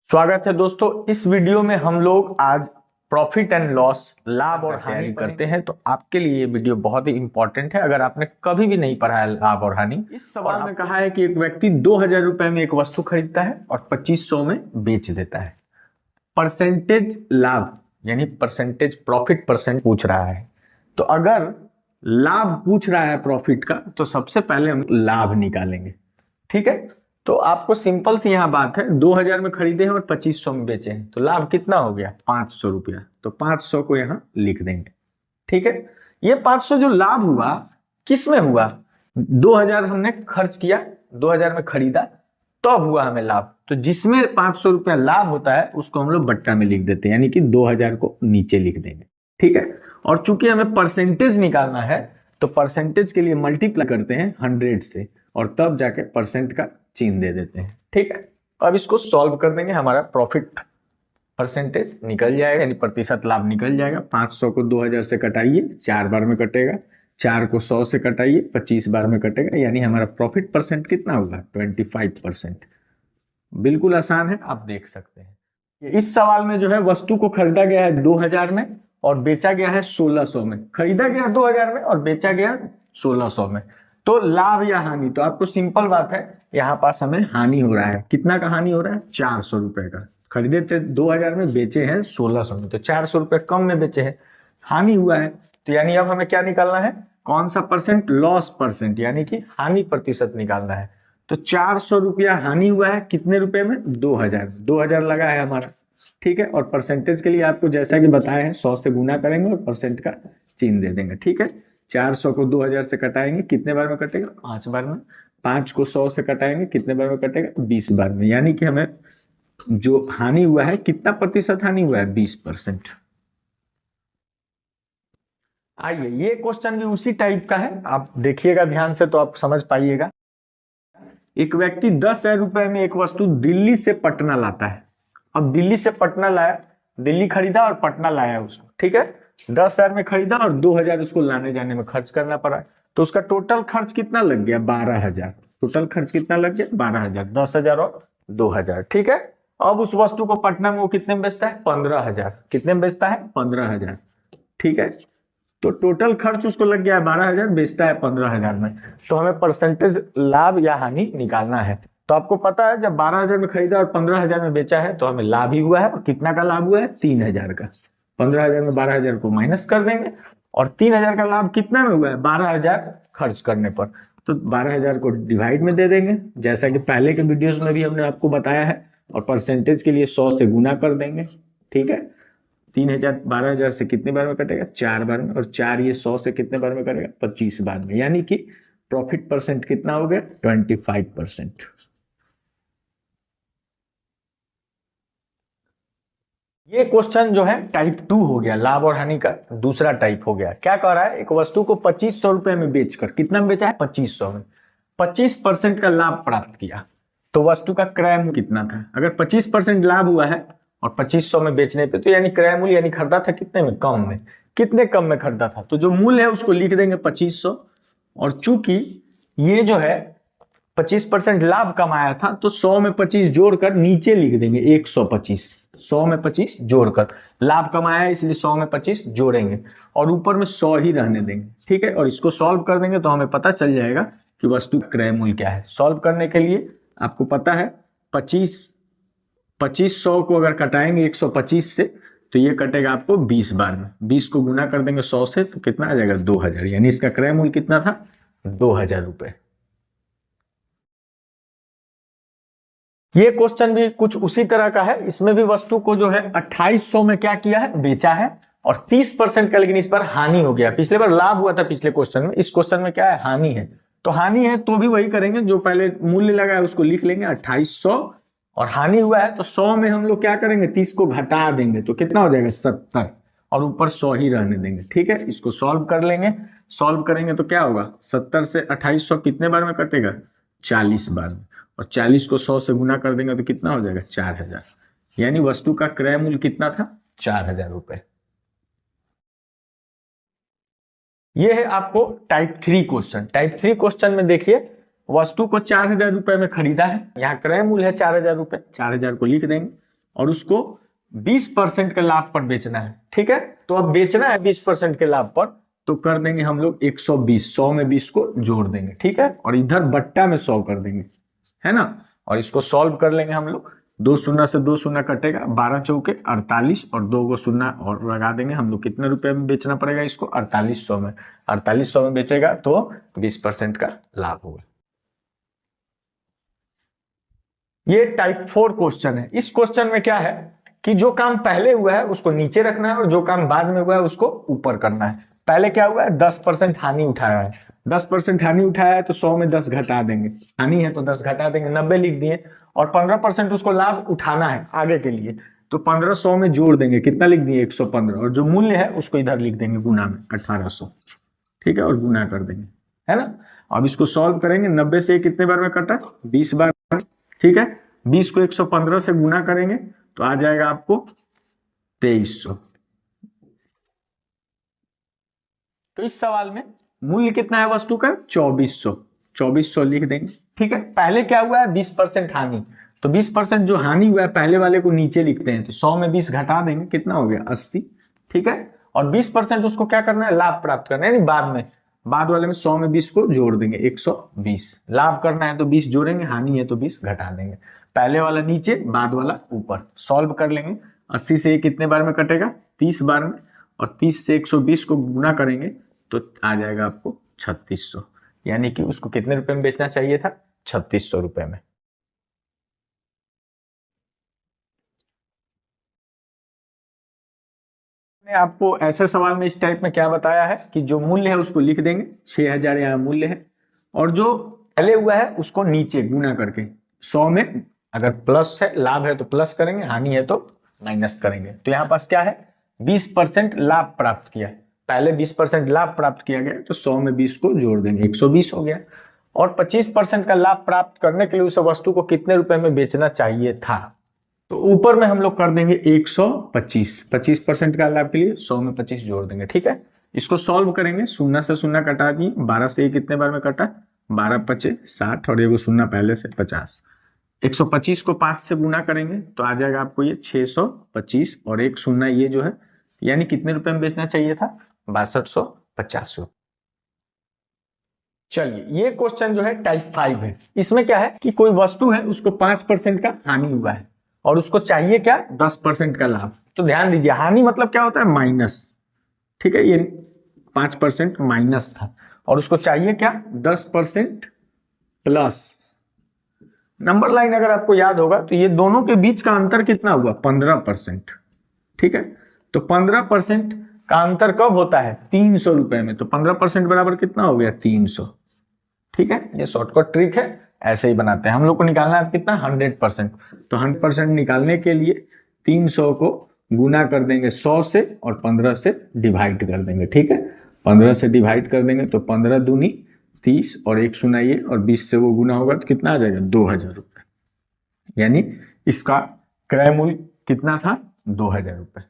स्वागत है दोस्तों। इस वीडियो में हम लोग आज प्रॉफिट एंड लॉस, लाभ और हानि करते हैं। तो आपके लिए ये वीडियो बहुत ही इंपॉर्टेंट है अगर आपने कभी भी नहीं पढ़ा है लाभ और हानि। इस सवाल में कहा है कि एक व्यक्ति 2000 रुपए में एक वस्तु खरीदता है और 2500 में बेच देता है। परसेंटेज लाभ यानी परसेंटेज प्रॉफिट परसेंट पूछ रहा है। तो अगर लाभ पूछ रहा है प्रॉफिट का तो सबसे पहले हम लाभ निकालेंगे। ठीक है, तो आपको सिंपल सी यहाँ बात है, 2000 में खरीदे हैं और 2500 में बेचे हैं तो लाभ कितना हो गया? 500 रुपया। तो 500 को यहाँ लिख देंगे। ठीक है, ये 500 जो लाभ हुआ किस में हुआ? 2000 हमने खर्च किया, 2000 में खरीदा, तब हुआ हमें लाभ। तो जिसमें 500 रुपया लाभ होता है उसको हम लोग बट्टा में लिख देते हैं, यानी कि 2000 को नीचे लिख देंगे। ठीक है, और चूंकि हमें परसेंटेज निकालना है तो परसेंटेज के लिए मल्टीप्लाई करते हैं 100 से और तब जाके परसेंट का चिन्ह दे देते हैं। ठीक है, अब इसको सॉल्व कर देंगे, हमारा प्रॉफिट परसेंटेज निकल जाएगा, यानी प्रतिशत लाभ निकल जाएगा। 500 को 2000 से कटाइए, 4 बार में कटेगा। 4 को 100 से कटाइए, 25 बार में कटेगा, यानी हमारा प्रॉफिट परसेंट कितना होगा? 25%। बिल्कुल आसान है, आप देख सकते हैं। इस सवाल में जो है वस्तु को खरीदा गया है 2000 में और बेचा गया है 1600 में। खरीदा गया 2000 में और बेचा गया 1600 में। तो लाभ या हानि? तो आपको सिंपल बात है, यहाँ पास हमें हानि हो रहा है। कितना का हानि हो रहा है? 400 रुपए का। खरीदे थे 2000 में, बेचे हैं 1600 में, तो 400 रुपए कम में बेचे हैं, हानि हुआ है। तो यानी अब हमें क्या निकालना है? कौन सा परसेंट? लॉस परसेंट, यानी कि हानि प्रतिशत निकालना है। तो 400 रुपया हानि हुआ है, कितने रुपए में? 2000। 2000 लगा है हमारा। ठीक है, और परसेंटेज के लिए आपको जैसा कि बताया है 100 से गुना करेंगे और परसेंट का चिन्ह दे देंगे। ठीक है, 400 को 2000 से कटाएंगे, कितने बार में कटेगा? 5 बार में। 5 को 100 से कटाएंगे, कितने बार में कटेगा? 20 बार में। यानी कि हमें जो हानि हुआ है, कितना प्रतिशत हानि हुआ है? 20%। आइए, ये क्वेश्चन भी उसी टाइप का है, आप देखिएगा ध्यान से तो आप समझ पाइएगा। एक व्यक्ति 10,000 रुपए में एक वस्तु दिल्ली से पटना लाता है। अब दिल्ली से पटना लाया, दिल्ली खरीदा और पटना लाया उसको। ठीक है, 10,000 में खरीदा और 2000 उसको लाने जाने में खर्च करना पड़ा। तो उसका टोटल खर्च कितना लग गया? 12,000। टोटल खर्च कितना लग गया? 12,000। 10,000 और 2000। ठीक है, अब उस वस्तु को पटना में वो कितने में बेचता है? 15,000। कितने में बेचता है? 15,000। ठीक है, तो टोटल खर्च उसको लग गया है 12,000, बेचता है 15,000 में। तो हमें परसेंटेज लाभ या हानि निकालना है। तो आपको पता है, जब 12,000 में खरीदा और 15,000 में बेचा है तो हमें लाभ ही हुआ है। और कितना का लाभ हुआ है? 3,000 का। 15,000 में 12,000 को माइनस कर देंगे और 3,000 का लाभ कितना में हुआ है? 12,000 खर्च करने पर। तो 12,000 को डिवाइड में दे देंगे, जैसा कि पहले के वीडियोस में भी हमने आपको बताया है। और परसेंटेज के लिए 100 से गुना कर देंगे। ठीक है, 3,000 12,000 से कितने बार में कटेगा? 4 बार में। और 4 ये 100 से कितने बार में कटेगा? 25 बार में। यानी कि प्रॉफिट परसेंट कितना हो गया? 25%। ये क्वेश्चन जो है टाइप 2 हो गया, लाभ और हानि का दूसरा टाइप हो गया। क्या कह रहा है? एक वस्तु को 2500 रुपए में बेचकर, कितना में बेचा है? 2500 में, 25% का लाभ प्राप्त किया। तो वस्तु का क्रय मूल्य कितना था? अगर 25% लाभ हुआ है और 2500 में बेचने पे, तो यानी क्रय मूल्य यानी खरीदा था कितने में? कम में। कितने कम में खरीदा था? तो जो मूल्य है उसको लिख देंगे 2500। और चूंकि ये जो है 25% लाभ कमाया था तो 100 में 25 जोड़कर नीचे लिख देंगे 125। 100 में 25 जोड़कर, लाभ कमाया है इसलिए 100 में 25 जोड़ेंगे और ऊपर में 100 ही रहने देंगे। ठीक है, और इसको सॉल्व कर देंगे तो हमें पता चल जाएगा कि वस्तु क्रय मूल्य क्या है। सॉल्व करने के लिए आपको पता है 25 को अगर कटाएंगे 125 से तो ये कटेगा आपको 20 बार में। 20 को गुना कर देंगे 100 से तो कितना आ जाएगा? 2000। यानी इसका क्रय मूल्य कितना था? 2000 रुपए। ये क्वेश्चन भी कुछ उसी तरह का है। इसमें भी वस्तु को जो है 2800 में क्या किया है? बेचा है और 30% का, लेकिन इस बार हानि हो गया। पिछले बार लाभ हुआ था पिछले क्वेश्चन में, इस क्वेश्चन में क्या है? हानि है। तो हानि है तो भी वही करेंगे, जो पहले मूल्य लगा है उसको लिख लेंगे 2800। और हानि हुआ है तो 100 में हम लोग क्या करेंगे? 30 को घटा देंगे तो कितना हो जाएगा? 70। और ऊपर 100 ही रहने देंगे। ठीक है, इसको सॉल्व कर लेंगे। सॉल्व करेंगे तो क्या होगा? 70 से 2800 कितने बार में कटेगा? 40 बार में। और 40 को 100 से गुना कर देंगे तो कितना हो जाएगा? 4000। यानी वस्तु का क्रय मूल्य कितना था? 4000 रुपए। ये है आपको टाइप 3 क्वेश्चन। टाइप 3 क्वेश्चन में देखिए, वस्तु को 4000 रुपए में खरीदा है, यहाँ क्रय मूल्य है 4000 रुपए। 4000 को लिख देंगे, और उसको 20% के लाभ पर बेचना है, ठीक है। तो अब बेचना है 20% के लाभ पर, तो कर देंगे हम लोग 120, 100 में 20 को जोड़ देंगे, ठीक है, और इधर बट्टा में 100 कर देंगे, है ना। और इसको सॉल्व कर लेंगे हम लोग, 2 शून्य से 2 शून्य कटेगा, 12 चौके 48 और 2 को शून्य और लगा देंगे हम लोग। कितने रुपए में बेचना पड़ेगा इसको? 4800 में। 4800 में बेचेगा तो 20% का लाभ होगा। ये टाइप 4 क्वेश्चन है। इस क्वेश्चन में क्या है कि जो काम पहले हुआ है उसको नीचे रखना है और जो काम बाद में हुआ है उसको ऊपर करना है। पहले क्या हुआ है? 10% हानि उठाया है। 10% हानि उठाया है तो 100 में 10 घटा देंगे, हानि है तो 10 घटा देंगे, 90 लिख दिए। और 15% उसको लाभ उठाना है आगे के लिए, तो 1500 में जोड़ देंगे, कितना लिख दिए? 115। और जो मूल्य है उसको इधर लिख देंगे गुना में, 1800, ठीक है, और गुना कर देंगे, है ना। अब इसको सॉल्व करेंगे, 90 से कितने बार में कटा? 20 बार, ठीक है। 20 को 115 से गुना करेंगे तो आ जाएगा आपको 2300। तो इस सवाल में मूल्य कितना है वस्तु का? 2400। 2400 लिख देंगे, ठीक है। पहले क्या हुआ है? 20% हानि, तो 20% जो हानि हुआ है पहले वाले को नीचे लिखते हैं, तो 100 में 20 घटा देंगे, कितना हो गया? 80, ठीक है। और 20% उसको क्या करना है? लाभ प्राप्त करना है, यानी बाद में, बाद वाले में 100 में 20 को जोड़ देंगे, 120। लाभ करना है तो 20 जोड़ेंगे, हानि है तो 20 घटा देंगे। पहले वाला नीचे, बाद वाला ऊपर। सॉल्व कर लेंगे, 80 से कितने बार में कटेगा? 30 बार में। और 30 से 120 को गुना करेंगे तो आ जाएगा आपको 3600, यानी कि उसको कितने रुपए में बेचना चाहिए था? 3600 रुपए में। मैंने आपको ऐसे सवाल में इस टाइप में क्या बताया है कि जो मूल्य है उसको लिख देंगे, 6000 यहाँ मूल्य है, और जो पहले हुआ है उसको नीचे गुना करके 100 में, अगर प्लस है, लाभ है तो प्लस करेंगे, हानि है तो माइनस करेंगे। तो यहाँ पास क्या है? 20% लाभ प्राप्त किया, पहले 20% लाभ प्राप्त किया गया तो 100 में 20 को जोड़ देंगे, 120 हो गया। और 25% का लाभ प्राप्त करने के लिए उस वस्तु को कितने रुपए में बेचना चाहिए था? तो ऊपर में हम लोग कर देंगे 125, 25% का लाभ के लिए 100 में 25 जोड़ देंगे, ठीक है। इसको सॉल्व करेंगे, शून्य से शून्य कटा दिए, 12 से कितने बार में कटा? 12 पचे 60 और एगो शून्य पहले से 50। 125 को 5 से गुना करेंगे तो आ जाएगा आपको ये 625 और एक शून्य ये जो है, यानी कितने रुपए में बेचना चाहिए था? 6250 रुपए। चलिए, ये क्वेश्चन जो है टाइप 5 है। इसमें क्या है कि कोई वस्तु है उसको 5% का हानि हुआ है और उसको चाहिए क्या? 10% का लाभ। तो ध्यान दीजिए, हानि मतलब क्या होता है? माइनस, ठीक है। ये 5% माइनस था और उसको चाहिए क्या? 10% प्लस। नंबर लाइन अगर आपको याद होगा तो ये दोनों के बीच का अंतर कितना हुआ? 15%, ठीक है। तो 15% का अंतर कब होता है? 300 रुपए में। तो 15% बराबर कितना हो गया? 300, ठीक है। ये शॉर्टकट ट्रिक है, ऐसे ही बनाते हैं। हम लोग को निकालना है कितना? 100%। तो 100% निकालने के लिए 300 को गुना कर देंगे 100 से और 15 से डिवाइड कर देंगे, ठीक है। 15 से डिवाइड कर देंगे तो 15 दूनी 30 और एक सुनाइए और 20 से वो गुना होगा तो कितना आ जाएगा? 2000 रुपये, यानी इसका क्रय मूल्य कितना था? 2000 रुपये।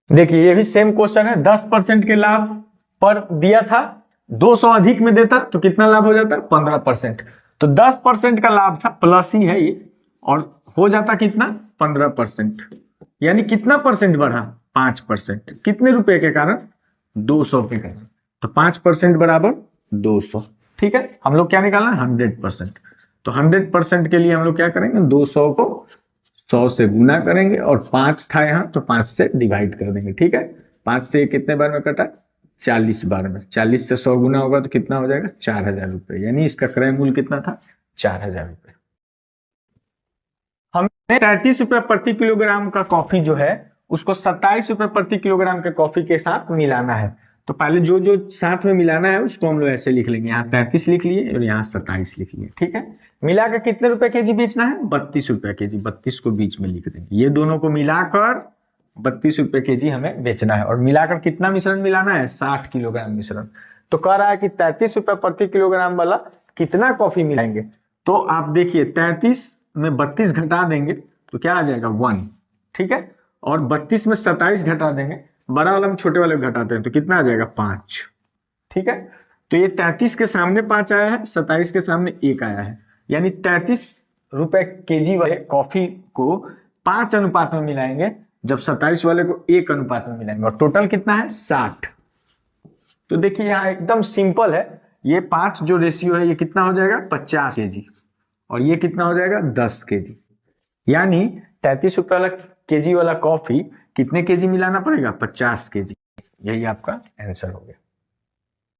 देखिए, ये भी सेम क्वेश्चन है। 10% के लाभ पर दिया था, 200 अधिक में देता तो कितना लाभ हो जाता? 15%। तो 10% का लाभ था, प्लस ही है ये, और हो जाता कितना? 15%, यानी कितना परसेंट बढ़ा? 5%। कितने रुपए के कारण? 200 के कारण। तो 5% बराबर 200, ठीक है। हम लोग क्या निकालना है? 100%। तो 100% के लिए हम लोग क्या करेंगे? 200 को 100 से गुना करेंगे और 5 था यहाँ तो 5 से डिवाइड कर देंगे, ठीक है। 5 से कितने बार में कटा? 40 बार में। 40 से 100 गुना होगा तो कितना हो जाएगा? 4000 रुपये, यानी इसका क्रय मूल्य कितना था? 4000 रुपये। हमें 33 रुपये प्रति किलोग्राम का कॉफी जो है उसको 27 रुपये प्रति किलोग्राम के कॉफी के साथ मिलाना है। तो पहले जो जो साथ में मिलाना है उसको हम लोग ऐसे लिख लेंगे, यहाँ 33 लिख लिए और यहाँ 27 लिख लिए, ठीक है। मिला के कितने रुपए केजी बेचना है? 32 रुपए केजी। 32 को बीच में लिख देंगे, ये दोनों को मिलाकर 32 रुपए केजी हमें बेचना है। और मिलाकर कितना मिश्रण मिलाना है? 60 किलोग्राम मिश्रण। तो कह रहा है कि 33 रुपए प्रति किलोग्राम वाला कितना कॉफी मिलाएंगे? तो आप देखिए, 33 में 32 घटा देंगे तो क्या आ जाएगा? 1, ठीक है। और 32 में 27 घटा देंगे, बड़ा वाला में छोटे वाले घटाते हैं तो कितना आ जाएगा? 5, ठीक है। तो ये 33 के सामने 5 आया है, 27 के सामने 1 आया है, यानी 33 रुपए केजी वाले कॉफी को 5 अनुपात में मिलाएंगे, जब 27 वाले को 1 अनुपात में मिलाएंगे, और टोटल कितना है 60। तो देखिए यहाँ एकदम सिंपल है, ये 5 जो रेशियो है ये कितना हो जाएगा 50 केजी, और ये कितना हो जाएगा 10 केजी, यानी 33 रुपए वाला केजी वाला कॉफी कितने केजी मिलाना पड़ेगा 50 केजी। यही आपका आंसर हो गया।